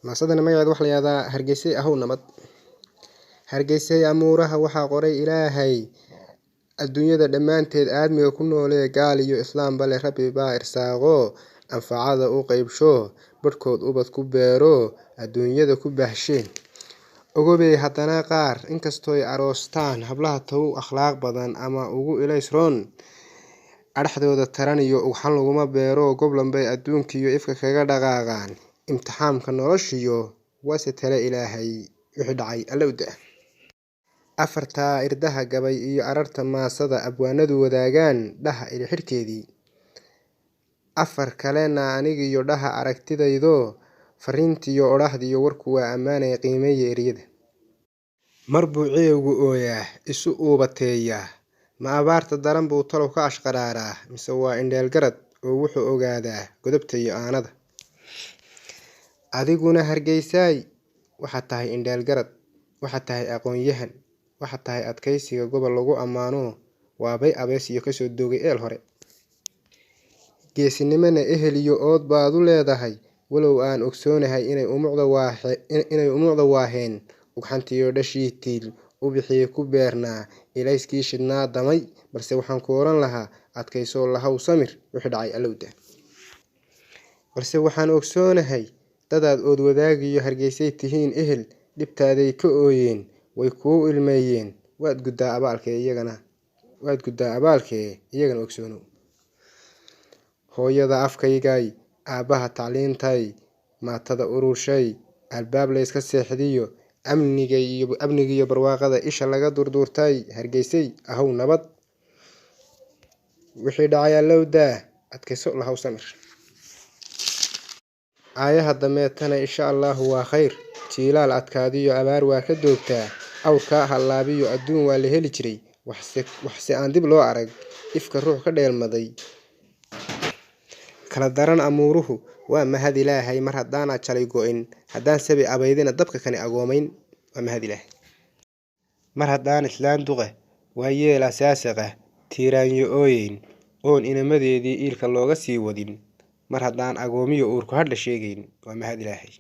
maasadana magaceeda waxa la yiraahdaa Hargeysay ahow nabad. Hargeysay amuuraha waxaa qoray Ilaahay adduunyada dhammaanteed aadmiga ku noolee gaal iyo islaam bale Rabbi baa irsaaqo anfacada u qaybsho barkood ubad ku beero adduunyada ku bahsheen ogobey haddana qaar inkastoo ay aroostaan hablaha taw akhlaaq badan ama ugu ilaysroon adhaxdooda taran iyo ugxan laguma beero goblan bay adduunkiyo ifka kaga dhaqaaqaan imtixaamka noloshiyo wase tale Ilaahay wixii dhacay allowda afarta irdaha gabay iyo ararta maasada abwaanadu wadaagaan dhaha ila xirkeedii afar kalena anigiyo dhaha aragtidaydo fariintiyo odhaahdiyo warku waa ammaanay qiimeeya eriyada mar buu ceewgu ooyaa isu uubateeyaa ma abaarta daran buu talow ka ashqaraaraa mise waa indheel garad oo wuxuu ogaadaa godobta iyo aanada adiguna Hargeysay waxaad tahay indheel garad waxaad tahay aqoon-yahan waxaad tahay adkaysiga gobol lagu ammaano waabay abees iyo kasoo doogay eel hore geesinimana ehel iyo ood baad u leedahay walow aan ogsoonahay inay umuucda waaheen ugxantiyo dhashiitiil u bixiyay ku beernaa ilayskii shidnaa damay balse waxaan ku oran lahaa adkaysoo lahaw samir wixii dhacay allowda balse waxaan ogsoonahay dadaad ood wadaagiyo Hargeysay tihiin ehel dhibtaaday ka ooyeen way kuu ilmeeyeen waad guddaa abaalkee iyagana ogsoonow hooyada afkaygay aabaha tacliintay maatada ururshay albaab la iska seexdiyo amnigiyo barwaaqada isha laga durduurtay Hargeysay ahow nabad wixii dhacay allowda adkayso lahaw samir aayaha dameetana insha Allah waa khayr jiilaal adkaadiyo abaar waa ka doogtaa awrka halaabiyo adduun waa la heli jiray waxse aan dib loo arag ifka ruux ka dheelmaday kala daran amuuruhu waa mahad Ilaahay mar haddaana jalay go'in haddaan sabi abaydina dabka kani agoomayn waa mahad Ilaahay mar haddaan islaan duqa waa yeel asaasaqa tiiraanyo ooyeyn oon inamadeedii iilka looga sii wadin mar haddaan agoomiyo uurku hadla sheegayn waa mahad Ilaahay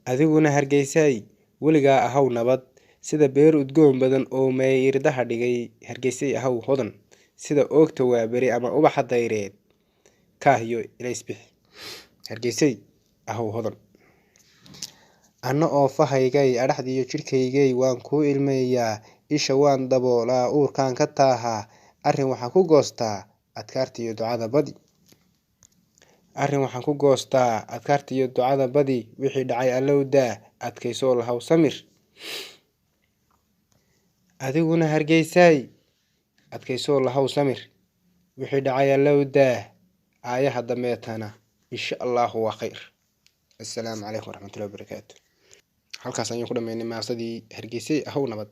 adiguna Hargeysay weligaa ahow nabad sida beer udgoon badan oo meeyirdaha dhigay Hargeysay ahow hodan sida oogta waa bari ama ubaxa dayreed kaahiyo ilaysbix Hargeysay ahow hodan anna oo fahaygay adhaxdiyo jirkaygay waan ku ilmeeyaa isha waan daboolaa uurkaan ka taahaa arrin waxaan ku goostaa adkaartiyo ducada badi wixii dhacay allowda adkaysoo lahaw samir adiguna Hargeysay adkaysoo lahaw samir wixii dhacay allowda aayaha dameetana insha Allah waa khayr assalaamu calaykum waraxmatullaahi wabarakaatuh halkaas ayaan ku dhameynay maasadii Hargeysay ahow nabad